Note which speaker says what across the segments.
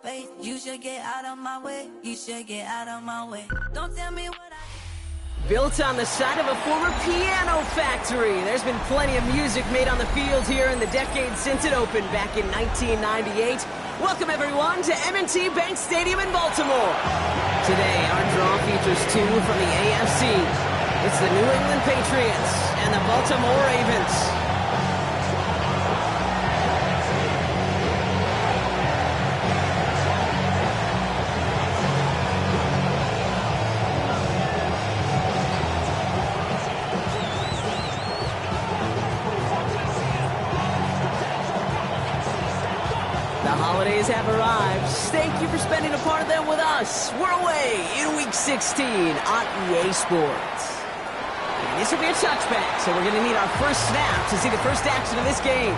Speaker 1: space. You should get out of my way. You should get out of my way. Don't tell me what I...
Speaker 2: Built on the site of a former piano factory, there's been plenty of music made on the field here in the decade since it opened back in 1998. Welcome, everyone, to M&T Bank Stadium in Baltimore. Today, our draw features two from the AFC. It's the New England Patriots and the Baltimore Ravens. Holidays have arrived. Thank you for spending a part of them with us. We're away in Week 16 on EA Sports. And this will be a touchback, so we're going to need our first snap to see the first action of this game.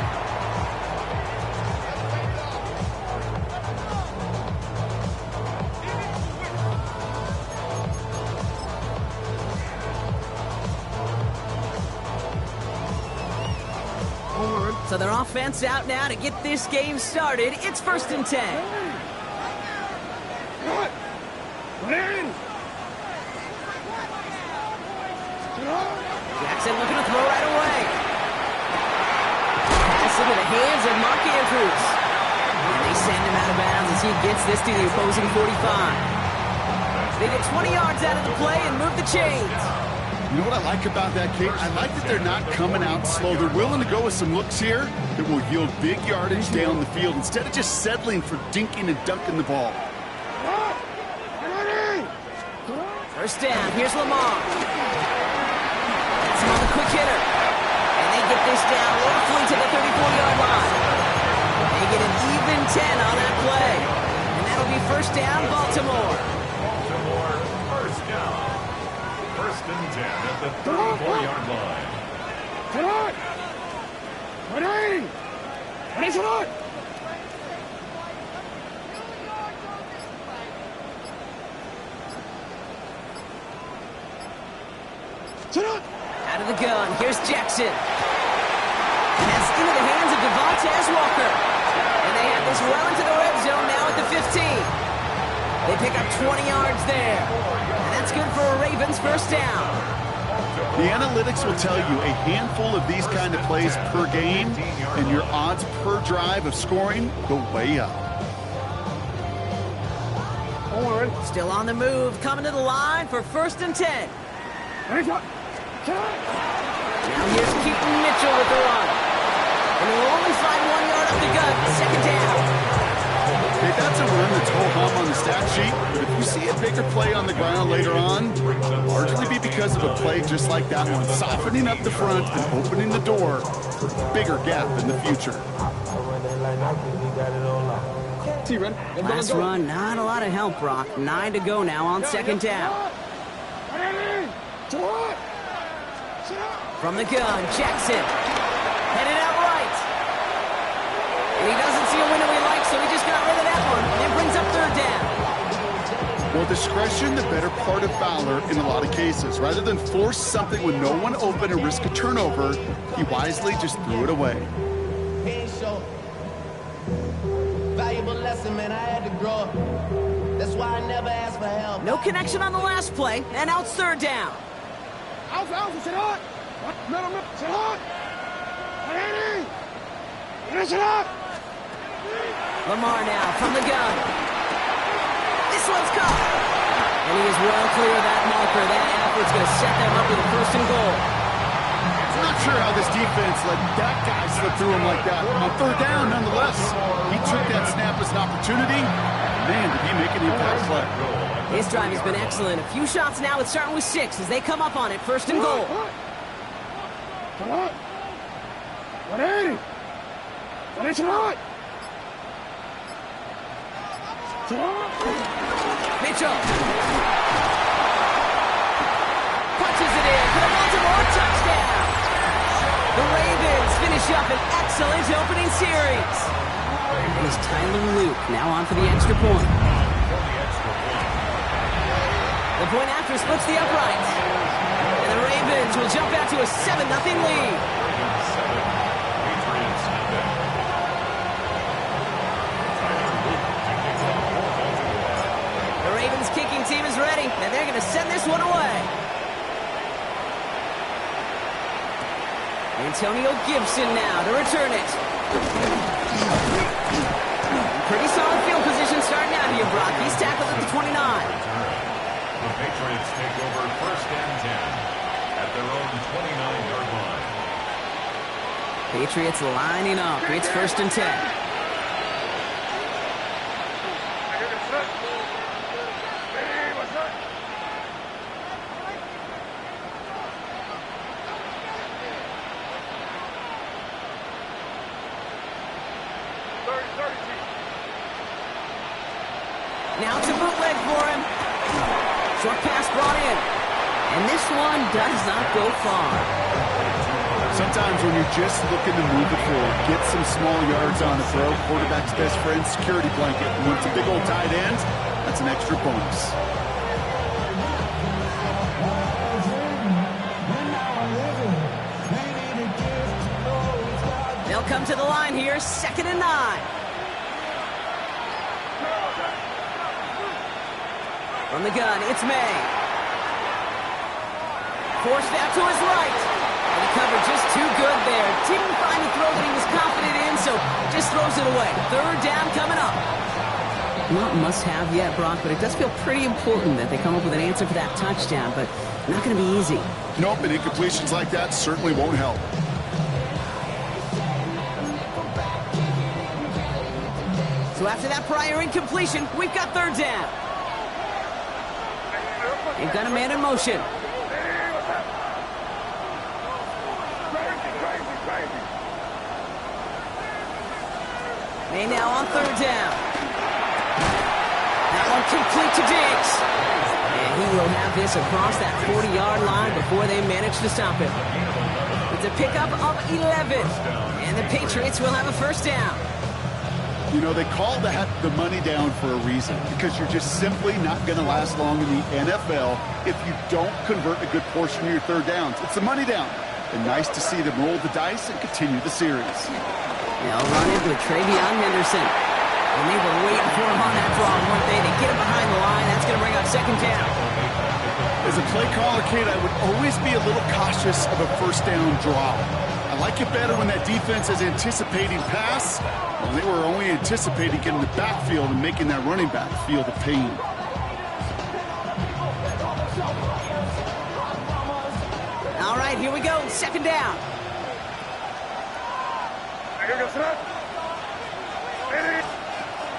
Speaker 2: So their offense out now to get this game started. It's 1st and 10. Jackson looking to throw right away. Pass into the hands of Mark Andrews. And they send him out of bounds as he gets this to the opposing 45. They get 20 yards out of the play and move the chains.
Speaker 3: You know what I like about that kick? I like that they're not coming out slow. They're willing to go with some looks here that will yield big yardage down the field instead of just settling for dinking and dunking the ball.
Speaker 2: First down, here's Lamar. That's him on the quick hitter. And they get this down roughly to the 34-yard line. They get an even 10 on that play. And that'll be first down, Baltimore.
Speaker 4: First down. 1st and 10 at the 34-yard line.
Speaker 2: Out of the gun, here's Jackson. Pass into the hands of Devontae Walker. And they have this well into the red zone now at the 15. They pick up 20 yards there. And that's good for a Ravens first down.
Speaker 3: The analytics will tell you a handful of these kind of plays per game, and your odds per drive of scoring go way up.
Speaker 2: Still on the move, coming to the line for 1st and 10. Now here's Keaton Mitchell with the run. And we'll only find 1 yard up the gut. 2nd down.
Speaker 3: Okay, that's a run that's ho-hum on the stat sheet, but if you see a bigger play on the ground later on, it'll largely be because of a play just like that one, softening up the front and opening the door for a bigger gap in the future.
Speaker 2: Last run, not a lot of help, Brock. 9 to go now on 2nd down. From the gun, Jackson. Headed out right. And he doesn't see a window he likes, so he just got rid of that one. And it brings up 3rd down.
Speaker 3: Well, discretion, the better part of valor in a lot of cases. Rather than force something with no one open and risk a turnover, he wisely just threw it away.
Speaker 5: Valuable lesson, man. I had to grow up. That's why I never asked for help.
Speaker 2: No connection on the last play, and now it's 3rd down. Lamar now from the gun. This one's caught. And he is well clear of that marker. That effort's going to set them up with a 1st and goal.
Speaker 3: I'm not sure how this defense let that guy slip through him like that. On 3rd down, nonetheless, he took that snap as an opportunity. Man, did he make an impact play.
Speaker 2: His drive has been excellent. A few shots now. It's starting with 6 as they come up on it. 1st and goal. Mitchell. Punches it in for the Baltimore touchdown. The Ravens finish up an excellent opening series. Here's Tyler Luke now on for the extra point. The point after splits the uprights. And the Ravens will jump out to a 7-0 lead. think that they're going to send this one away. Antonio Gibson now to return it. Pretty solid field position starting out here, Brock. He's tackled at the 29.
Speaker 4: The Patriots take over 1st and 10 at their own 29-yard line.
Speaker 2: Patriots lining up. It's 1st and 10. Now it's a bootleg for him. Short pass brought in. And this one does not go far.
Speaker 3: Sometimes when you're just looking to move the floor, get some small yards on the throw, quarterback's best friend, security blanket. And when it's a big old tight end, that's an extra bonus.
Speaker 2: They'll come to the line here, 2nd and 9. From the gun, it's May. Forced out to his right. And the cover just too good there. Didn't find the throw that he was confident in, so just throws it away. 3rd down coming up. Not must-have yet, Brock, but it does feel pretty important that they come up with an answer for that touchdown, but not going to be easy.
Speaker 3: Nope, and incompletions like that certainly won't help.
Speaker 2: So after that prior incompletion, we've got 3rd down. They've got a man in motion. May now on 3rd down. That one complete to Diggs. And he will have this across that 40-yard line before they manage to stop him. It's a pickup of 11. And the Patriots will have a 1st down.
Speaker 3: You know, they call that the money down for a reason, because you're just simply not going to last long in the NFL if you don't convert a good portion of your 3rd downs. It's the money down. And nice to see them roll the dice and continue the series.
Speaker 2: They'll run it with Travion Henderson. And they were waiting for him on that draw, weren't they? They get him behind the line. That's going to bring up 2nd down.
Speaker 3: As a play caller, Kate, I would always be a little cautious of a 1st down draw. I like it better when that defense is anticipating pass. Well, they were only anticipating getting the backfield and making that running back feel the pain.
Speaker 2: All right, here we go. 2nd down.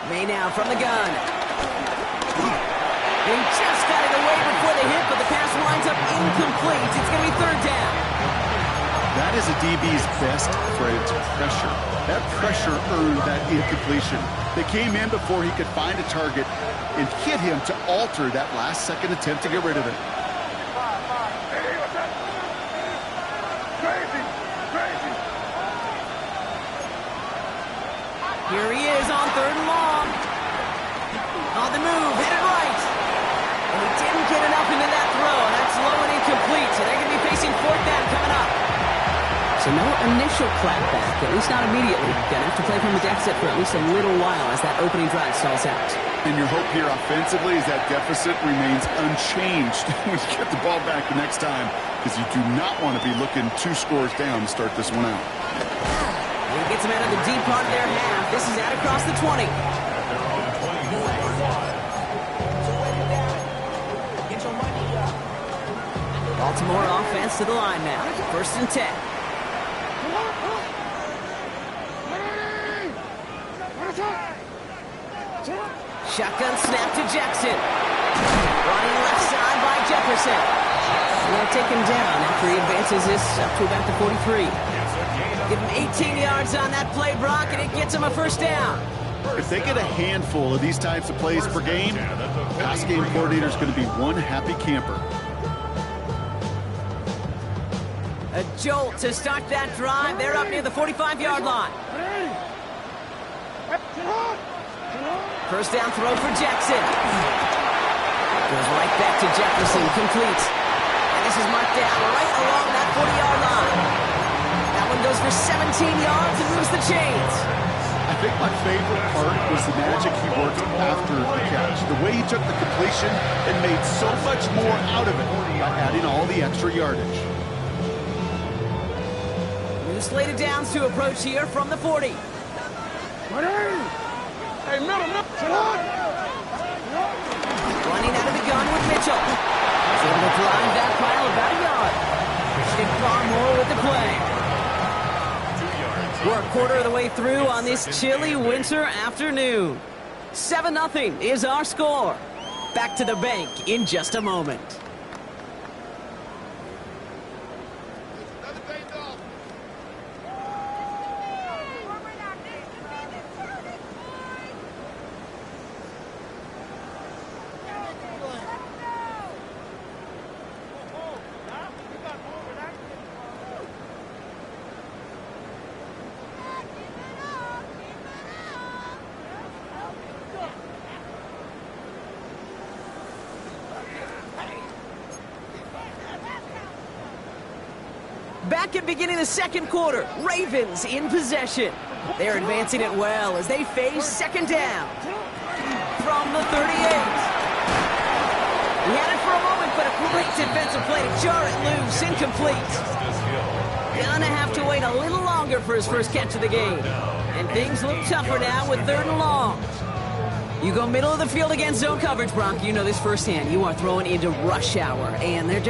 Speaker 2: May now from the gun. He just got it away before the hit, but the pass winds up incomplete. It's going to be 3rd down.
Speaker 3: That is a DB's best friend, pressure. That pressure earned that incompletion. They came in before he could find a target and hit him to alter that last-second attempt to get rid of it.
Speaker 2: Here he is on 3rd and long. On the move, headed right. And he didn't get enough into that throw. That's low and incomplete, so they're going to be facing 4th down coming up. So no initial clapback, at least not immediately. Gonna have to play from the deficit for at least a little while as that opening drive stalls out.
Speaker 3: And your hope here offensively is that deficit remains unchanged when you get the ball back the next time, because you do not want to be looking 2 scores down to start this one out.
Speaker 2: He gets him out of the deep part of their half. This is out across the 20. Baltimore offense to the line now. 1st and 10. Shotgun snap to Jackson. Running left side by Jefferson. And they'll take him down after he advances this up to about the 43. Give him 18 yards on that play, Brock, and it gets him a 1st down.
Speaker 3: If they get a handful of these types of plays per game, pass game coordinator is going to be one happy camper.
Speaker 2: A jolt to start that drive. They're up near the 45-yard line. 1st down throw for Jackson. Goes right back to Jefferson, complete. And this is marked down right along that 40-yard line. That one goes for 17 yards and moves the chains.
Speaker 3: I think my favorite part was the magic he worked after the catch. The way he took the completion and made so much more out of it by adding all the extra yardage.
Speaker 2: New slated downs to approach here from the 40.
Speaker 6: Hey, middle.
Speaker 2: Running out of the gun with Mitchell. He's able to drive that pile about a yard. Pushing it far more with the play. We're a quarter of the way through on this chilly winter afternoon. 7-0 is our score. Back to the bank in just a moment. Back at beginning of the second quarter, Ravens in possession. They're advancing it well as they face second down. From the 38. He had it for a moment, but a great defensive play to jar it loose, incomplete. Gonna have to wait a little longer for his first catch of the game. And things look tougher now with 3rd and long. You go middle of the field against zone coverage, Bronk. You know this firsthand. You are throwing into rush hour, and there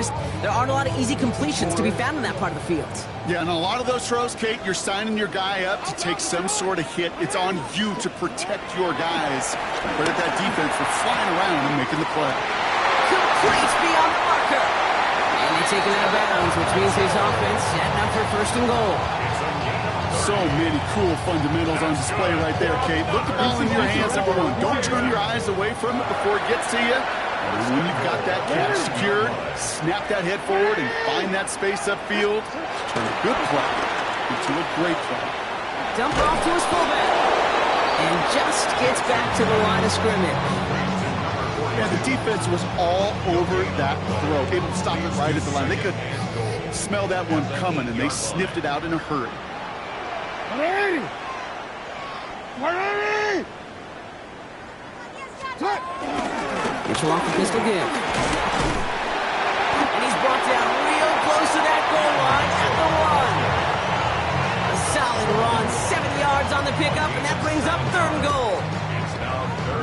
Speaker 2: aren't a lot of easy completions to be found in that part of the field.
Speaker 3: Yeah, and a lot of those throws, Kate, you're signing your guy up to take some sort of hit. It's on you to protect your guys. Credit that defense for flying around and making the play.
Speaker 2: Complete beyond the marker. And they take it out of bounds, which means his offense setting up for 1st and goal.
Speaker 3: So many cool fundamentals on display right there, Kate. Look the ball in your hands, number one. Don't turn your eyes away from it before it gets to you. And when you've got that catch secured, snap that head forward and find that space upfield. Turn a good play into a great play.
Speaker 2: Dump off to his fullback. And just gets back to the line of scrimmage.
Speaker 3: Yeah, the defense was all over that throw. Able to stop it right at the line. They could smell that one coming, and they sniffed it out in a hurry.
Speaker 2: Mitchell off the pistol give. And he's brought down real close to that goal line at the 1. A solid run, 7 yards on the pickup, and that brings up 3rd and goal.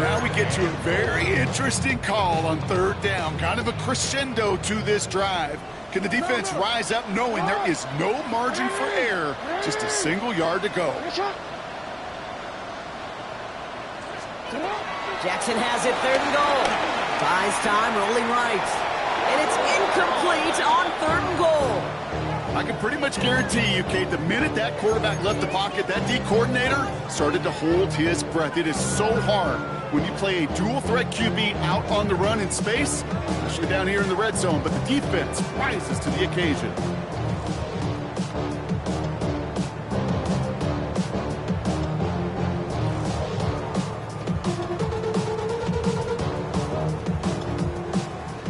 Speaker 3: Now we get to a very interesting call on 3rd down. Kind of a crescendo to this drive. Can the defense rise up knowing there is no margin for error? Just a single yard to go.
Speaker 2: Jackson has it, 3rd and goal. Buys time, rolling right. And it's incomplete on 3rd and goal.
Speaker 3: I can pretty much guarantee you, Kate, the minute that quarterback left the pocket, that D coordinator started to hold his breath. It is so hard when you play a dual threat QB out on the run in space, especially down here in the red zone, but the defense rises to the occasion.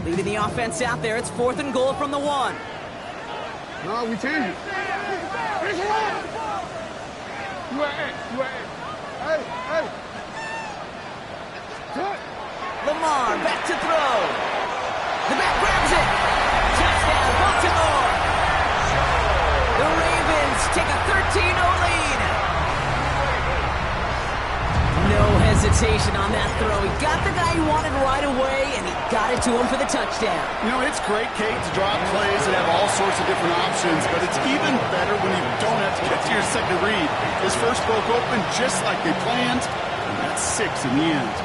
Speaker 2: Leading the offense out there, it's 4th and goal from the 1.
Speaker 6: No, we change it. Hey.
Speaker 2: Lamar back to throw. The back grabs it. Touchdown, Baltimore. The Ravens take a 13-0 lead. No hesitation on that throw. He got the guy he wanted right away, and he got it to him for the touchdown.
Speaker 3: You know, it's great, Kate, to drop plays and have all sorts of different options, but it's even better when you don't have to get to your second read. His first broke open just like they planned, and that's 6 in the end.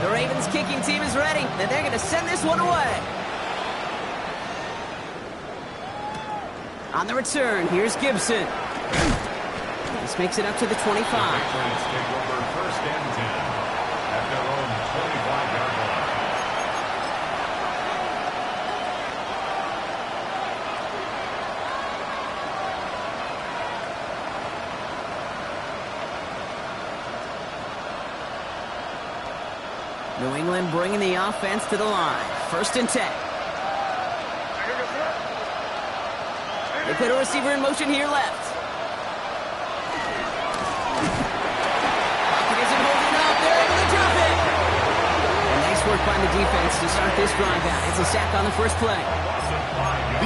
Speaker 2: The Ravens kicking team is ready, and they're going to send this one away. On the return, here's Gibson. This makes it up to the 25.
Speaker 4: Take over 1st and 10 at their own 25-yard line.
Speaker 2: New England bringing the offense to the line. 1st and 10. They put a receiver in motion here left. Pocket isn't holding up. They're able to drop it. And nice work by the defense to start this drive out. It's a sack on the first play.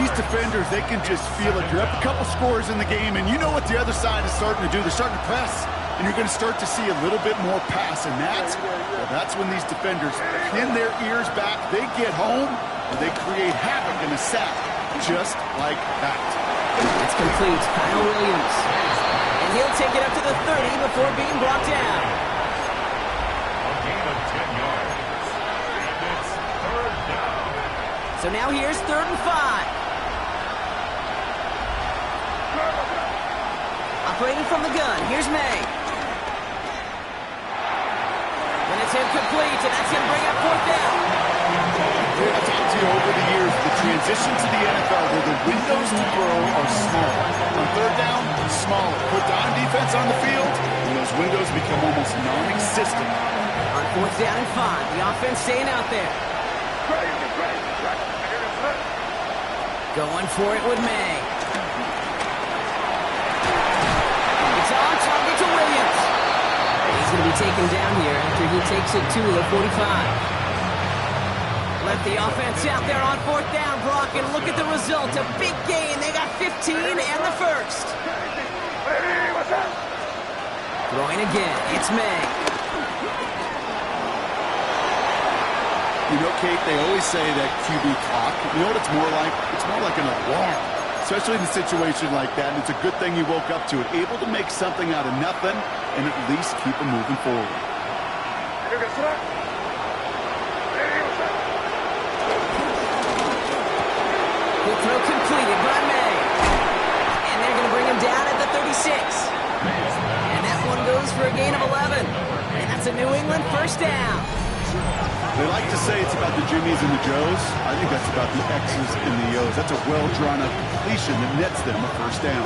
Speaker 3: These defenders, they can just feel it. You're up a couple scores in the game, and you know what the other side is starting to do. They're starting to press, and you're going to start to see a little bit more pass. And that's when these defenders pin their ears back. They get home, and they create havoc in a sack, just like that.
Speaker 2: It's complete. Kyle Williams. And he'll take it up to the 30 before being brought down.
Speaker 4: A gain of 10 yards. And it's 3rd down.
Speaker 2: So now here's 3rd and 5. Operating from the gun, here's May. And it's incomplete, and that's going to bring up 4th down.
Speaker 3: I've talked to you over the years, the transition to the NFL where the windows to throw are small. On 3rd down, smaller. Put dime defense on the field, and those windows become almost non-existent.
Speaker 2: On 4th down and 5, the offense staying out there. Going for it with May. It's on target to Williams. He's going to be taken down here after he takes it to the 45. Let the offense out there on 4th down, Brock, and look at the result. A big gain. They got 15 and the 1st. Throwing again. It's May.
Speaker 3: You know, Kate, they always say that QB clock, you know what it's more like? It's more like an alarm, especially in a situation like that. And it's a good thing you woke up to it, able to make something out of nothing and at least keep them moving forward.
Speaker 2: Good throw completed by May. And they're going to bring him down at the 36. And that one goes for a gain of 11. And that's a New England 1st down.
Speaker 3: They like to say it's about the Jimmies and the Joes. I think that's about the X's and the O's. That's a well-drawn-up completion that nets them a 1st down.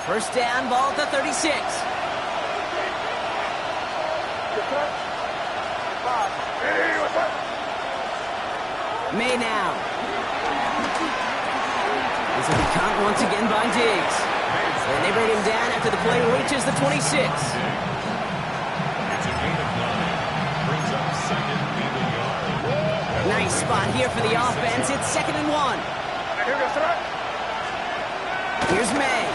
Speaker 2: First down, ball at the 36. May now. This will be caught once again by Diggs. And they bring him down after the play reaches the 26.
Speaker 4: It's a gain of 9. Brings up 2nd even yard.
Speaker 2: Nice spot here for the offense. It's 2nd and 1. Here's May.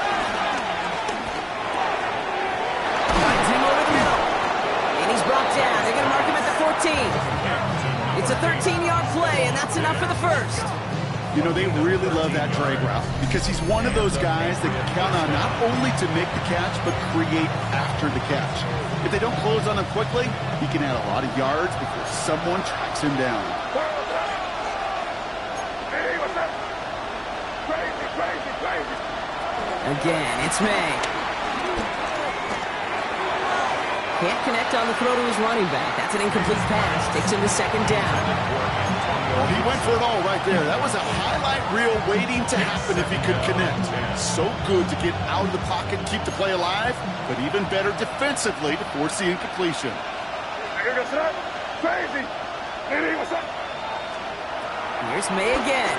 Speaker 2: Brought down. They're going to mark him at the 14. It's a 13-yard play, and that's enough for the 1st.
Speaker 3: You know, they really love that drag route because he's one of those guys that can count on not only to make the catch, but create after the catch. If they don't close on him quickly, he can add a lot of yards before someone tracks him down.
Speaker 2: Again, it's May. Can't connect on the throw to his running back. That's an incomplete pass. Takes him to 2nd down.
Speaker 3: Well, he went for it all right there. That was a highlight reel waiting to happen if he could connect. So good to get out of the pocket, keep the play alive, but even better defensively to force the incompletion.
Speaker 2: Here's May again.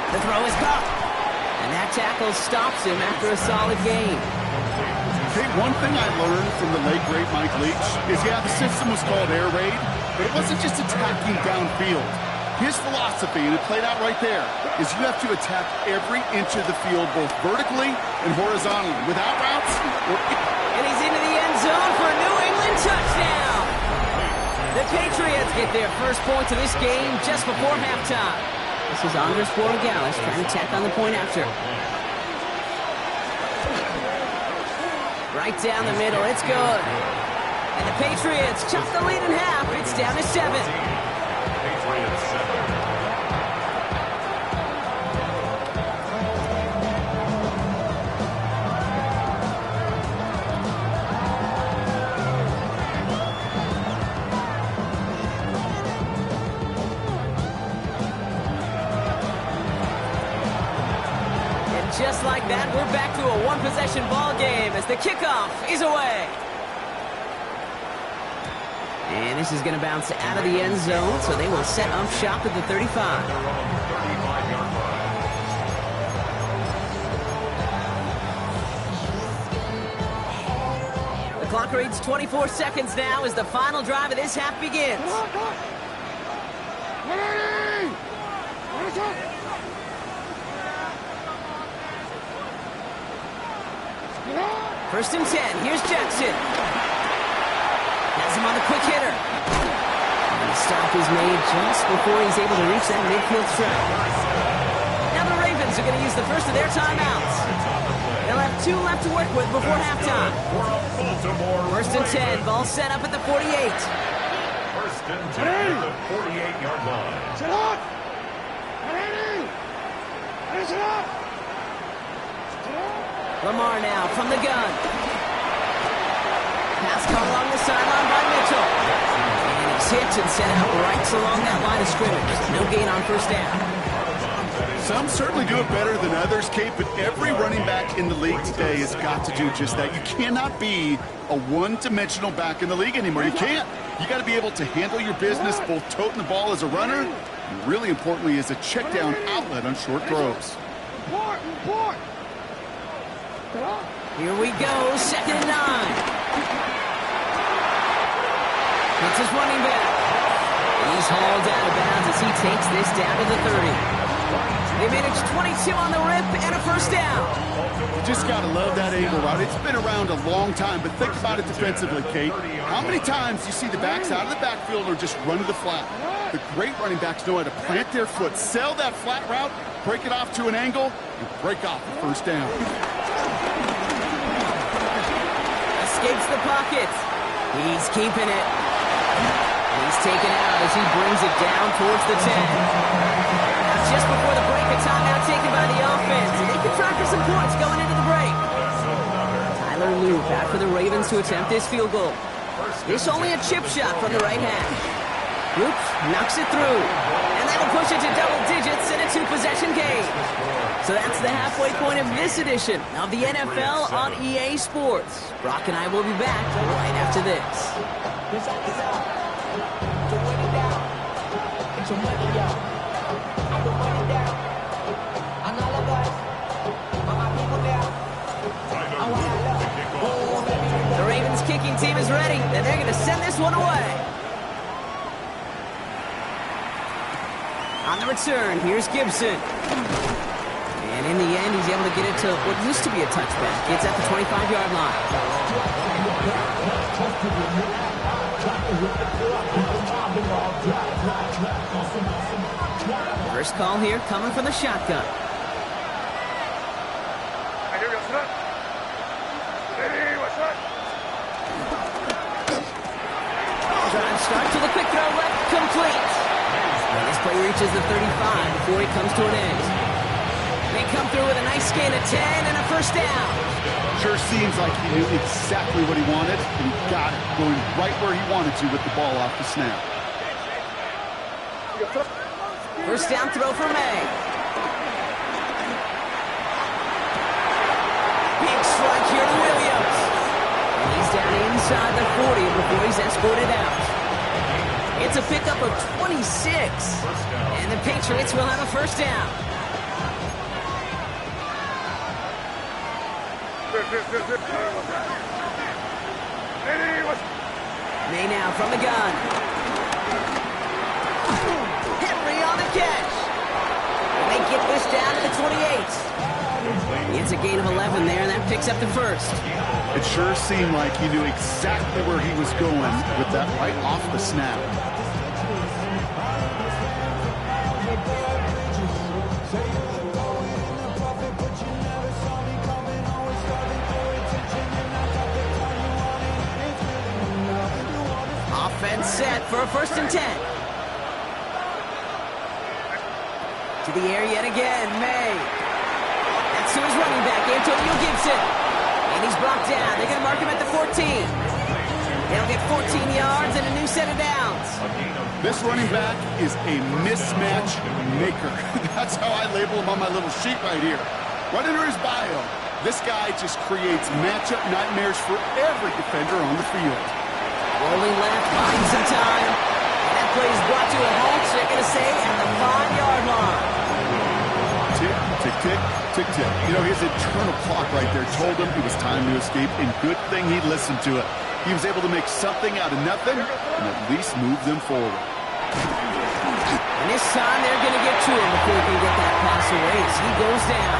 Speaker 2: The throw is caught. And that tackle stops him after a solid gain.
Speaker 3: Okay, one thing I learned from the late, great Mike Leach is, yeah, the system was called air raid, but it wasn't just attacking downfield. His philosophy, and it played out right there, is you have to attack every inch of the field, both vertically and horizontally, without routes.
Speaker 2: And he's into the end zone for a New England touchdown. The Patriots get their first points of this game just before halftime. This is Andres Borregales trying to tack on the point after. Right down the middle, it's good. And the Patriots chop the lead in half. It's down to 7.
Speaker 4: Patriots 7.
Speaker 2: just like that, we're back to a one-possession ball game as the kickoff is away. And this is going to bounce out of the end zone, so they will set up shop at the 35. The clock reads 24 seconds now as the final drive of this half begins. First and 10. Here's Jackson. Has him on the quick hitter. And the stop is made just before he's able to reach that midfield strike. Now the Ravens are going to use the first of their timeouts. They'll have 2 left to work with before halftime. First and 10. Ball set up at the 48.
Speaker 4: First and 10 at the 48-yard line.
Speaker 6: Sit up! Sit up!
Speaker 2: Lamar now from the gun. Pass caught along the sideline by Mitchell. And he's hit and sent out right along that line of scrimmage. No gain on first down.
Speaker 3: Some certainly do it better than others, Kate, but every running back in the league today has got to do just that. You cannot be a one-dimensional back in the league anymore. You can't. You got to be able to handle your business, both toting the ball as a runner, and really importantly as a check-down outlet on short throws.
Speaker 2: Here we go, second and 9. It's his running back. He's hauled out of bounds as he takes this down to the 30. They managed 22 on the rip and a first down.
Speaker 3: You just got to love that angle route. It's been around a long time, but think about it defensively, Kate. How many times you see the backs out of the backfield or just run to the flat? The great running backs know how to plant their foot, sell that flat route, break it off to an angle, and break off the first down.
Speaker 2: Escapes the pocket. He's keeping it. He's taken out as he brings it down towards the 10. Now just before the break, a timeout taken by the offense. And they can try for some points going into the break. Tyler Loop out for the Ravens to attempt this field goal. This only a chip shot from the right hash. Loop knocks it through. And that'll push it to double digits in a 2-possession game. So that's the halfway point of this edition of the NFL on EA Sports. Brock and I will be back right after this. The Ravens kicking team is ready, and they're going to send this one away. On the return, here's Gibson. And in the end, he's able to get it to what used to be a touchback. It's at the 25-yard line. First call here coming from the shotgun. Drive start to the quick throw left, complete. And this play reaches the 35 before it comes to an end. They come through with a nice gain of 10 and a first down.
Speaker 3: Sure seems like he knew exactly what he wanted, and he got it, going right where he wanted to with the ball off the snap.
Speaker 2: First down throw for May. Big strike here to Williams. And he's down inside the 40 before he's escorted out. It's a pickup of 26. And the Patriots will have a first down. May now from the gun. Henry on the catch. And they get this down to the 28. It's a gain of 11 there, and that picks up the first.
Speaker 3: It sure seemed like he knew exactly where he was going with that right off the snap.
Speaker 2: Offense set for a first and 10. To the air yet again, May. That's to his running back, Antonio Gibson. And he's brought down. They're going to mark him at the 14. They'll get 14 yards and a new set of downs.
Speaker 3: This running back is a mismatch maker. That's how I label him on my little sheet right here. Right under his bio, this guy just creates matchup nightmares for every defender on the field.
Speaker 2: Rolling left, buying some time. And that play is brought to a halt, they're going to say, at the 5-yard line.
Speaker 3: Tick, tick, tick, tick, tick. You know, his internal clock right there told him it was time to escape, and good thing he listened to it. He was able to make something out of nothing and at least move them forward.
Speaker 2: And this time they're going to get to him before he can get that pass away as he goes down.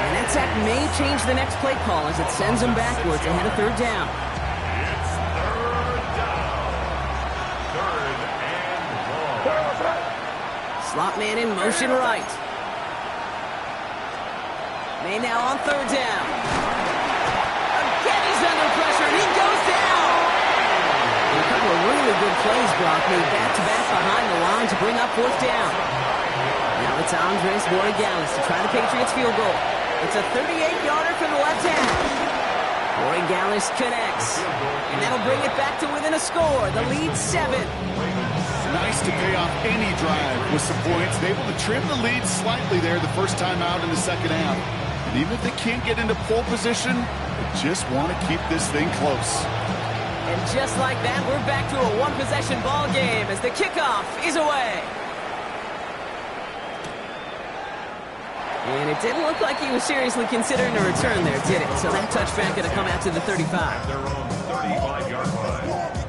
Speaker 2: And that sack may change the next play call as it sends him backwards ahead of third down.
Speaker 4: It's third down. Third and long.
Speaker 2: Slot man in motion right. May now on third down. Again he's under pressure and he goes down. A couple of really good plays, Brock, made back-to-back behind the line to bring up fourth down. Now it's Andres Borregales to try the Patriots field goal. It's a 38-yarder for the left half. Borregales connects. And that'll bring it back to within a score. The lead 7.
Speaker 3: Nice to pay off any drive with some points. They're able to trim the lead slightly there the first time out in the second half. And even if they can't get into pole position, they just want to keep this thing close.
Speaker 2: And just like that, we're back to a one-possession ball game as the kickoff is away. And it didn't look like he was seriously considering a return there, did it? So that touchback going to come out to the 35.
Speaker 4: At their own 35-yard line.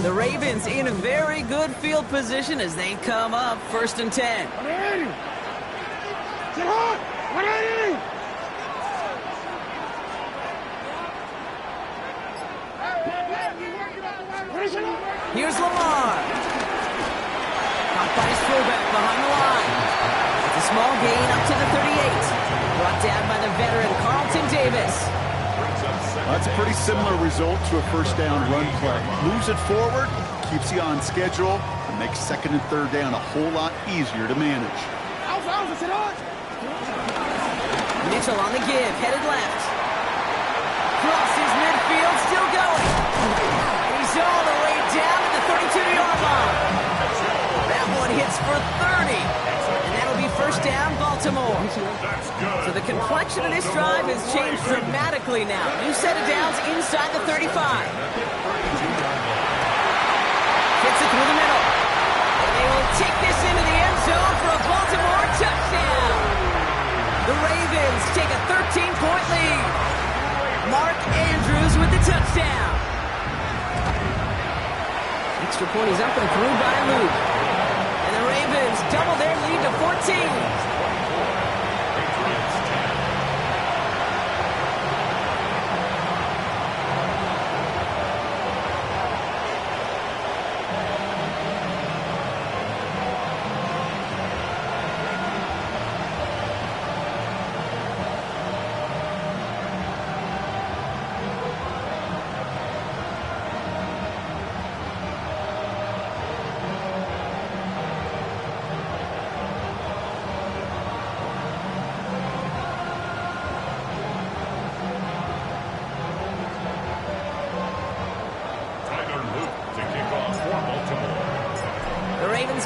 Speaker 2: The Ravens in a very good field position as they come up 1st and 10.
Speaker 6: 180. Sit hard. 180.
Speaker 2: Here's Lamar. Caught by his fullback behind the line. It's a small gain up to the 38. Brought down by the veteran Carlton Davis.
Speaker 3: That's a pretty similar result to a first down run play. Moves it forward, keeps you on schedule, and makes second and third down a whole lot easier to manage.
Speaker 2: Mitchell on the give, headed left. Crosses midfield, still going. And he's all the way down to the 32-yard line. That one hits for 30. And that'll be first down, Baltimore. So the complexion of this drive has changed dramatically now. New set of downs inside the 35. Fits it through the middle. And they will take this into the end zone for a Baltimore touchdown. The Ravens take a 13-point lead. Mark Andrews with the touchdown. Extra point is up and through by Luke. And the Ravens double their lead to 14.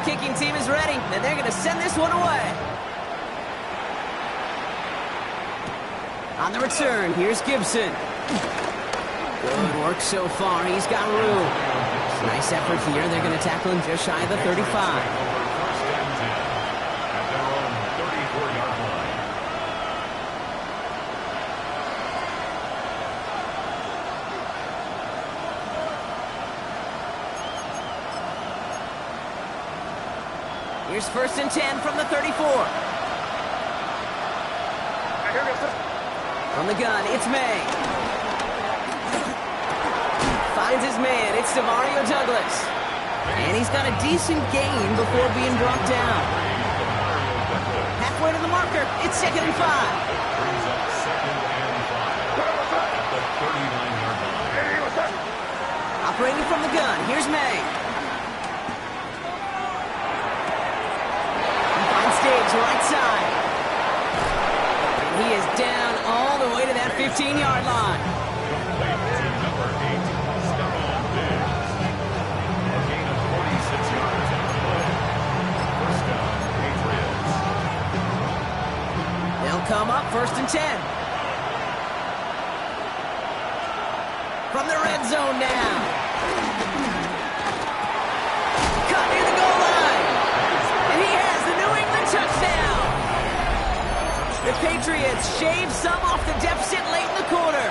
Speaker 2: Kicking team is ready, and they're going to send this one away. On the return, here's Gibson. Good work so far. He's got room. Nice effort here. They're going to tackle him just shy of the 35.
Speaker 4: First and 10 at their own 34-yard line.
Speaker 2: Here's 1st and 10 from the 34. From the gun, it's May. Finds his man, it's Demario Douglas. And he's got a decent gain before being brought down. Halfway to the marker, it's 2nd and 5.
Speaker 4: Brings up 2nd and 5 at the 39-yard line.
Speaker 2: Operating from the gun, here's May. Stage right side. down all the way to that 15-yard line.
Speaker 4: Complete to number 8, Stephon Diggs. A gain of 46 yards on the play. First down, Patriots.
Speaker 2: They'll come up 1st and 10. From the red zone now. Cut near the goal line. And he has the New England touchdown. The Patriots shave some off the deficit late in the quarter.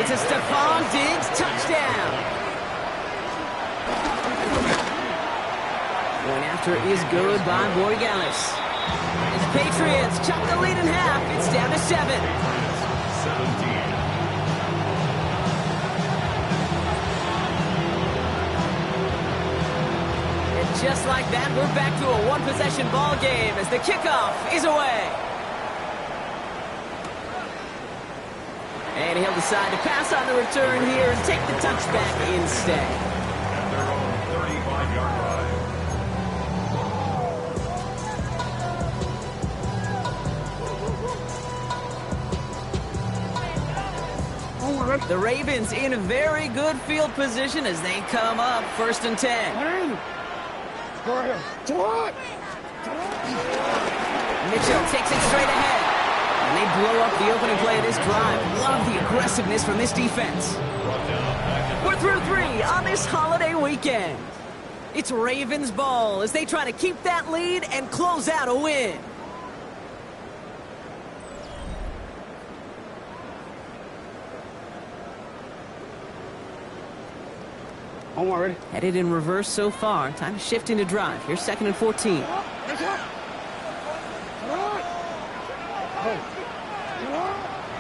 Speaker 2: It's a Stephon Diggs touchdown. Going after is good by Borregales. And the Patriots chop the lead in half. It's down to 7.
Speaker 4: 17.
Speaker 2: Just like that, we're back to a one-possession ball game as the kickoff is away. And he'll decide to pass on the return here and take the touchback instead.
Speaker 4: At their own 35-yard line.
Speaker 2: The Ravens in a very good field position as they come up 1st and 10. Mitchell takes it straight ahead. And they blow up the opening play of this drive. Love the aggressiveness from this defense. We're through 3 on this holiday weekend. It's Ravens ball as they try to keep that lead and close out a win.
Speaker 6: I'm already.
Speaker 2: Headed in reverse so far. Time to shift into drive. Here's 2nd and 14.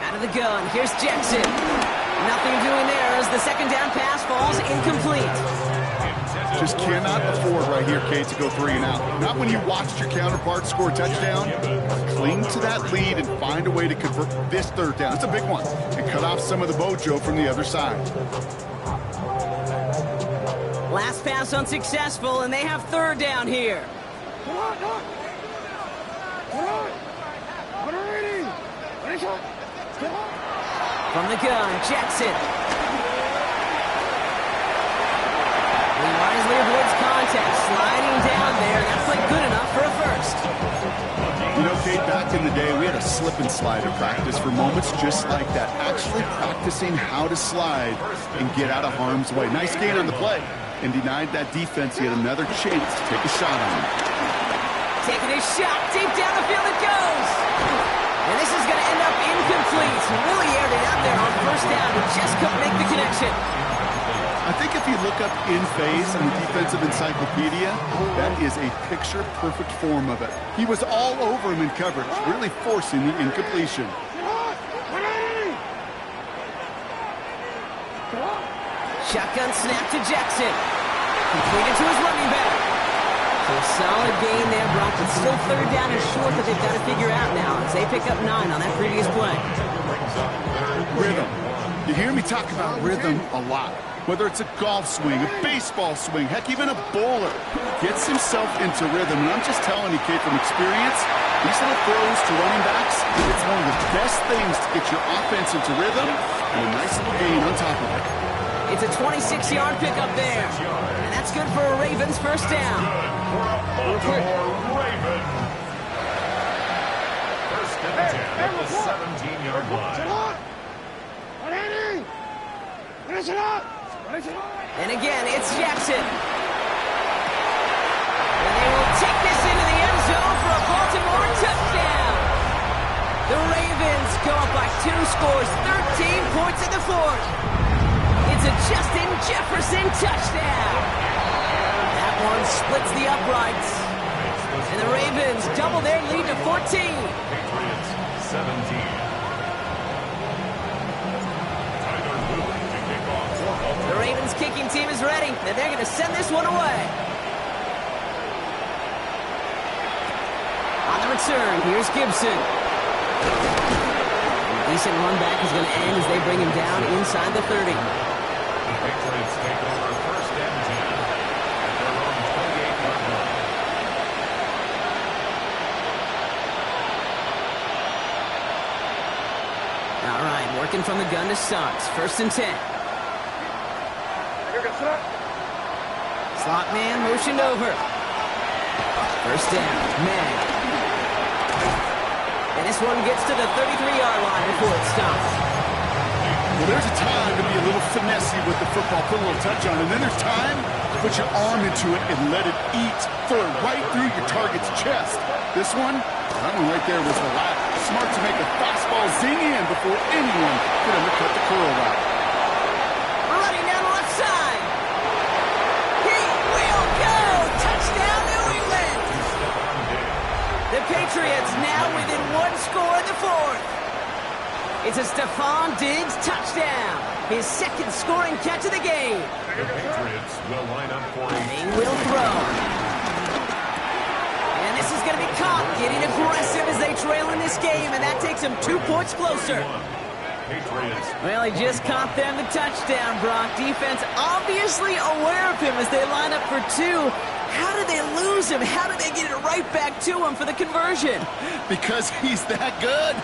Speaker 2: Out of the gun. Here's Jackson. Nothing doing there as the 2nd down pass falls incomplete.
Speaker 3: Just cannot afford right here, Kate, to go 3 and out. Not when you watched your counterpart score a touchdown. Cling to that lead and find a way to convert this 3rd down. It's a big one. And cut off some of the mojo from the other side.
Speaker 2: Last pass unsuccessful, and they have 3rd down here. From the gun, Jackson. He wisely avoids contact, sliding down there. That's like good enough for a 1st.
Speaker 3: You know, Kate, back in the day, we had a slip and slide of practice for moments just like that. Actually practicing how to slide and get out of harm's way. Nice gain on the play. And denied that defense yet another chance to take a shot on him.
Speaker 2: Taking a shot, deep down the field it goes. And this is going to end up incomplete. Really aired it out there on 1st down, but just couldn't make the connection.
Speaker 3: I think if you look up in phase in the defensive encyclopedia, that is a picture-perfect form of it. He was all over him in coverage, really forcing the incompletion.
Speaker 2: Shotgun snap to Jackson. Completed to his running back. So a solid gain there, Brock, but still 3rd down and short that they've got to figure out now as they pick up 9 on that previous play.
Speaker 3: Rhythm. You hear me talk about rhythm a lot. Whether it's a golf swing, a baseball swing, heck, even a bowler gets himself into rhythm. And I'm just telling you, Kate, from experience, these little throws to running backs, it's one of the best things to get your offense into rhythm and a nice little gain on top of it.
Speaker 2: It's a 26-yard pickup there. And that's good for a Ravens 1st down.
Speaker 4: Baltimore Ravens. 1st and 10 at the 17-yard line.
Speaker 2: And again, it's Jackson. And they will take this into the end zone for a Baltimore touchdown. The Ravens go up by 2 scores, 13 points in the 4th. It's a Justin Jefferson touchdown. That one splits the uprights. And the Ravens double their lead to 14.
Speaker 4: Patriots 17.
Speaker 2: The Ravens kicking team is ready, and they're going to send this one away. On the return, here's Gibson. A decent run back is going to end as they bring him down inside the 30.
Speaker 4: Patriots take over 1st and 10 at their own 28-yard line.
Speaker 2: Looking from the gun to start. 1st and 10. Slot man motioned over. 1st down. May. And this one gets to the 33-yard line before it stops.
Speaker 3: Well, there's a time to be a little finessey with the football, put a little touch on it. And then there's time to put your arm into it and let it eat, throw it right through your target's chest. This one, that one right there was the lap. Smart to make a fastball zing in before anyone could undercut the curl route.
Speaker 2: Running down the left side. He will go. Touchdown, New England. The Patriots now within 1 score in the 4th. It's a Stephon Diggs touchdown. His 2nd scoring catch of the game.
Speaker 4: The Patriots will line up for
Speaker 2: They will throw. And this is going to be caught, getting aggressive as they trail in this game, and that takes them 2 points closer.
Speaker 4: Patriots.
Speaker 2: Well, he just caught them the touchdown, Brock. Defense obviously aware of him as they line up for 2. How did they lose him? How did they get it right back to him for the conversion?
Speaker 3: Because he's that good.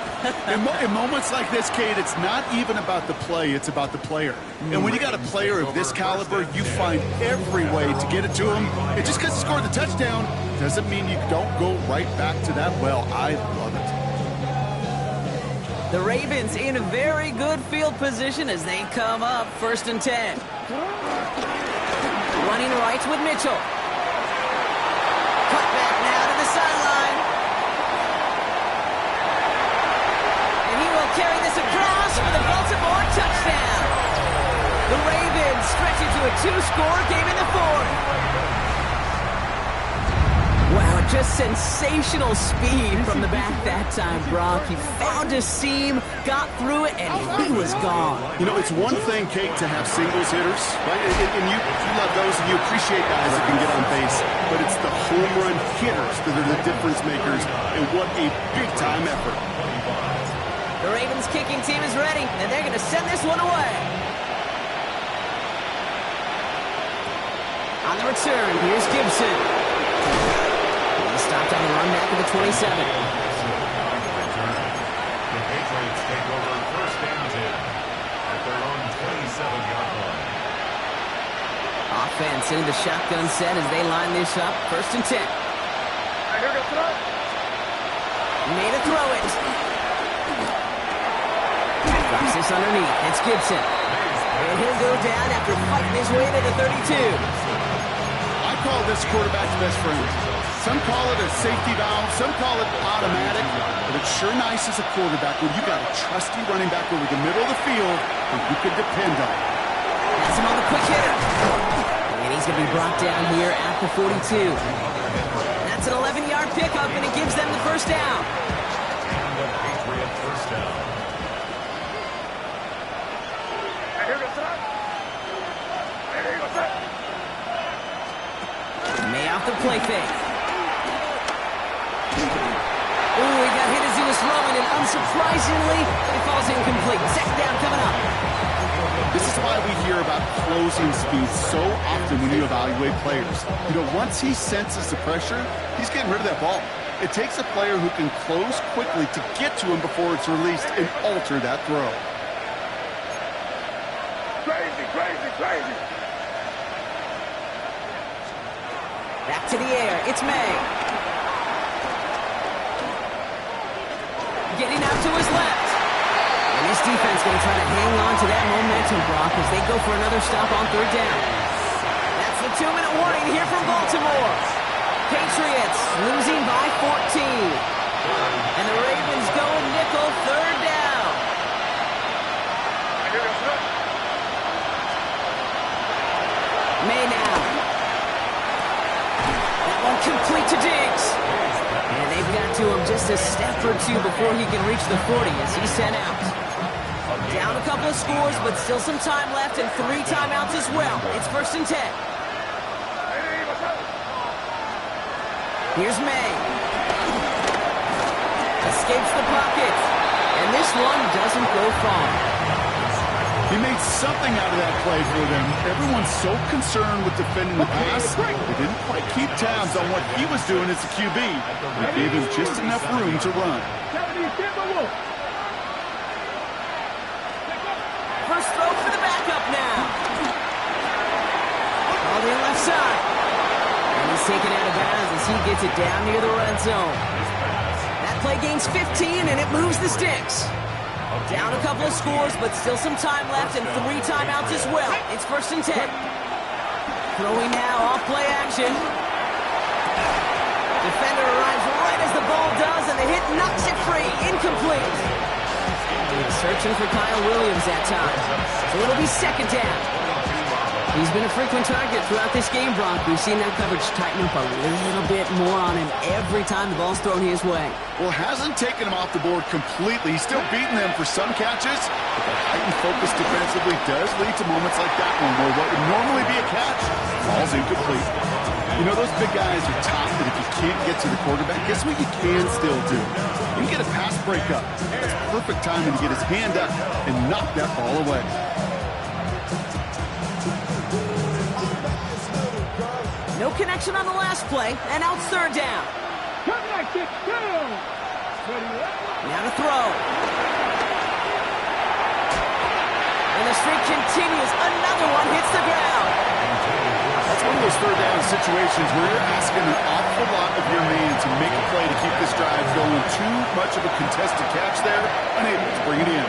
Speaker 3: In moments like this, Kate, it's not even about the play, it's about the player. And when you got a player of this caliber, you find every way to get it to him. And just because he scored the touchdown doesn't mean you don't go right back to that well. I love it.
Speaker 2: The Ravens in a very good field position as they come up 1st and 10. Running right with Mitchell. Cut back now to the sideline. And he will carry this across for the Baltimore touchdown. The Ravens stretch it to a 2-score game in the 4th. Wow, just sensational speed from the back that time, Brock. He found a seam, got through it, and he was gone.
Speaker 3: You know, it's one thing, Kate, to have singles hitters, right? And you love those, and you appreciate guys that can get on base. But it's the home run hitters that are the difference makers, and what a big-time effort.
Speaker 2: The Ravens kicking team is ready, and they're going to send this one away. On the return, here's Gibson. Stopped on the run back of the 27.
Speaker 4: The Patriots take over 1st and 10 at their own 27-yard line.
Speaker 2: Offense into the shotgun set as they line this up. 1st and 10. Made a throw it. Drops this underneath. It's Gibson. And he'll go down after fighting his way to the 32.
Speaker 3: I call this quarterback's best friend. Some call it a safety valve, some call it automatic, but it's sure nice as a quarterback when you got a trusty running back over the middle of the field that you can depend on.
Speaker 2: That's him on the quick hitter. And he's going to be brought down here at the 42. That's an 11-yard pickup, and it gives them the 1st down.
Speaker 4: And the Patriot 1st down.
Speaker 2: May off the play fake. Ooh, he got hit as he was throwing, and unsurprisingly, it falls incomplete. 2nd down coming up.
Speaker 3: This is why we hear about closing speed so often when you evaluate players. You know, once he senses the pressure, he's getting rid of that ball. It takes a player who can close quickly to get to him before it's released and alter that throw.
Speaker 6: Crazy, crazy, crazy.
Speaker 2: Back to the air. It's May. Getting out to his left. And this defense going to try to hang on to that momentum, Brock, as they go for another stop on 3rd down. That's the 2-minute warning here from Baltimore. Patriots losing by 14. And the Ravens go nickel 3rd down. May now. That one complete to Diggs. And they've got to him just a step or 2 before he can reach the 40 as he's sent out. Down a couple of scores, but still some time left and 3 timeouts as well. It's 1st and 10. Here's May. Escapes the pocket. And this one doesn't go far.
Speaker 3: He made something out of that play for them. Everyone's so concerned with defending the pass, they didn't quite keep tabs on what he was doing as a QB. They gave him just enough room to run.
Speaker 2: goes. Throw for the backup now. All the left side. And he's taken out of bounds as he gets it down near the red zone. That play gains 15, and it moves the sticks. Down a couple of scores, but still some time left and 3 timeouts as well. It's 1st and 10. Throwing now, off play action. Defender arrives right as the ball does, and the hit knocks it free. Incomplete. Searching for Kyle Williams that time. So it'll be 2nd down. He's been a frequent target throughout this game, Brock. We've seen that coverage tighten up a little bit more on him every time the ball's thrown his way.
Speaker 3: Well, hasn't taken him off the board completely. He's still beating them for some catches, but the heightened focus defensively does lead to moments like that one where what would normally be a catch falls incomplete. You know, those big guys are tough, and if you can't get to the quarterback, guess what you can still do? You can get a pass breakup. That's perfect timing to get his hand up and knock that ball away.
Speaker 2: No connection on the last play, and now it's 3rd down. Now to throw. And the streak continues. Another one hits the ground.
Speaker 3: That's one of those 3rd down situations where you're asking an awful lot of your man to make a play to keep this drive going. Too much of a contested catch there, unable to bring it in.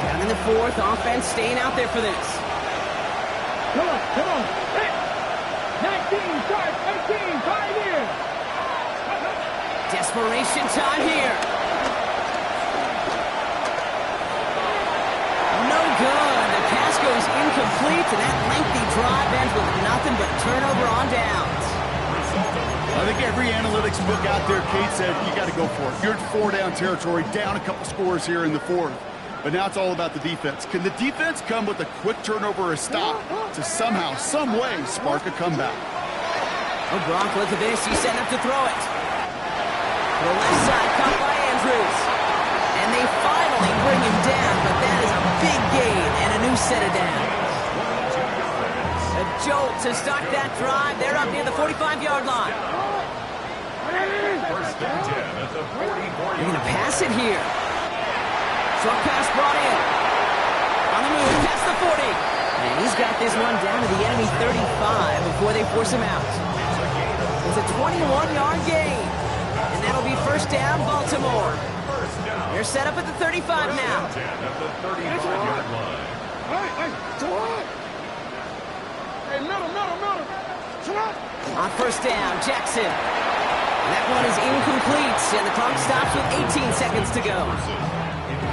Speaker 2: Down in the 4th, offense staying out there for this.
Speaker 6: Come on. Hey. 19, start, 18, 5 here.
Speaker 2: Desperation time here. No good. The pass goes incomplete, and that lengthy drive ends with nothing but turnover on downs.
Speaker 3: I think every analytics book out there, Kate, said you got to go for it. You're in 4-down territory, down a couple scores here in the 4th. But now it's all about the defense. Can the defense come with a quick turnover or a stop to somehow, some way, spark a comeback?
Speaker 2: Oh, Brock, look at this. He's setting up to throw it. The left side caught by Andrews. And they finally bring him down, but that is a big gain and a new set of downs. A jolt to start that drive. They're up near the 45-yard line. They're going to pass it here. Short pass brought in. On the move, past the 40. And he's got this one down to the enemy 35 before they force him out. It's a 21-yard gain. And that'll be 1st down, Baltimore. They're set up at the 35 now. On 1st down, Jackson. And that one is incomplete, and the clock stops with 18 seconds to go.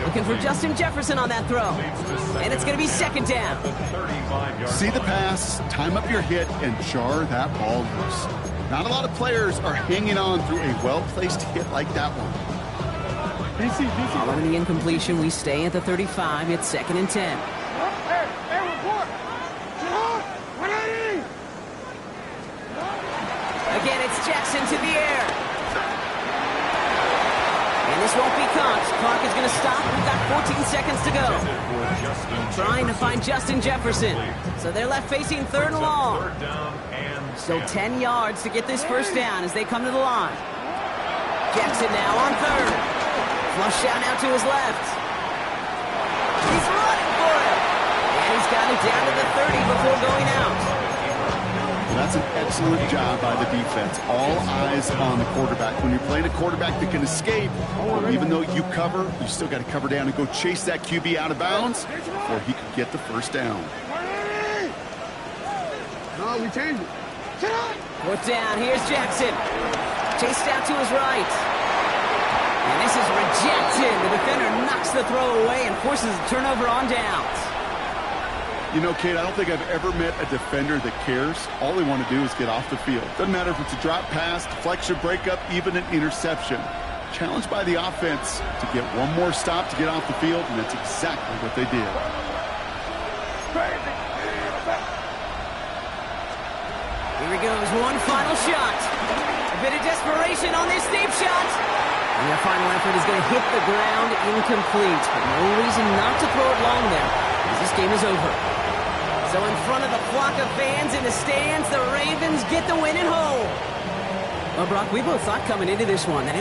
Speaker 2: Looking for Justin Jefferson on that throw. And it's going to be 2nd down.
Speaker 3: See the pass, time up your hit, and jar that ball loose. Not a lot of players are hanging on through a well-placed hit like that one.
Speaker 2: Following the incompletion, we stay at the 35. It's 2nd and 10. Again, it's Jackson to the air. And this won't be caught. Clock is going to stop. We've got 14 seconds to go. Trying to find Justin Jefferson. So they're left facing 3rd and long. So 10 yards to get this 1st down as they come to the line. Jackson now on 3rd. Flush out now to his left. He's running for it. And he's got it down to the 30 before going out.
Speaker 3: That's an excellent job by the defense. All eyes on the quarterback. When you're playing a quarterback that can escape, even though you cover, you still got to cover down and go chase that QB out of bounds before he could get the 1st down.
Speaker 6: No, we changed it.
Speaker 2: 4th down. Here's Jackson. Chased out to his right. And this is rejected. The defender knocks the throw away and forces a turnover on downs.
Speaker 3: You know, Kate, I don't think I've ever met a defender that cares. All they want to do is get off the field. Doesn't matter if it's a drop pass, deflection, breakup, even an interception. Challenged by the offense to get one more stop to get off the field, and that's exactly what they did.
Speaker 2: Here he goes, one final shot. A bit of desperation on this deep shot. And the final effort is going to hit the ground incomplete. But no reason not to throw it long there, because this game is over. So in front of the flock of fans in the stands, the Ravens get the win at home. Well, Brock, we both thought coming into this one that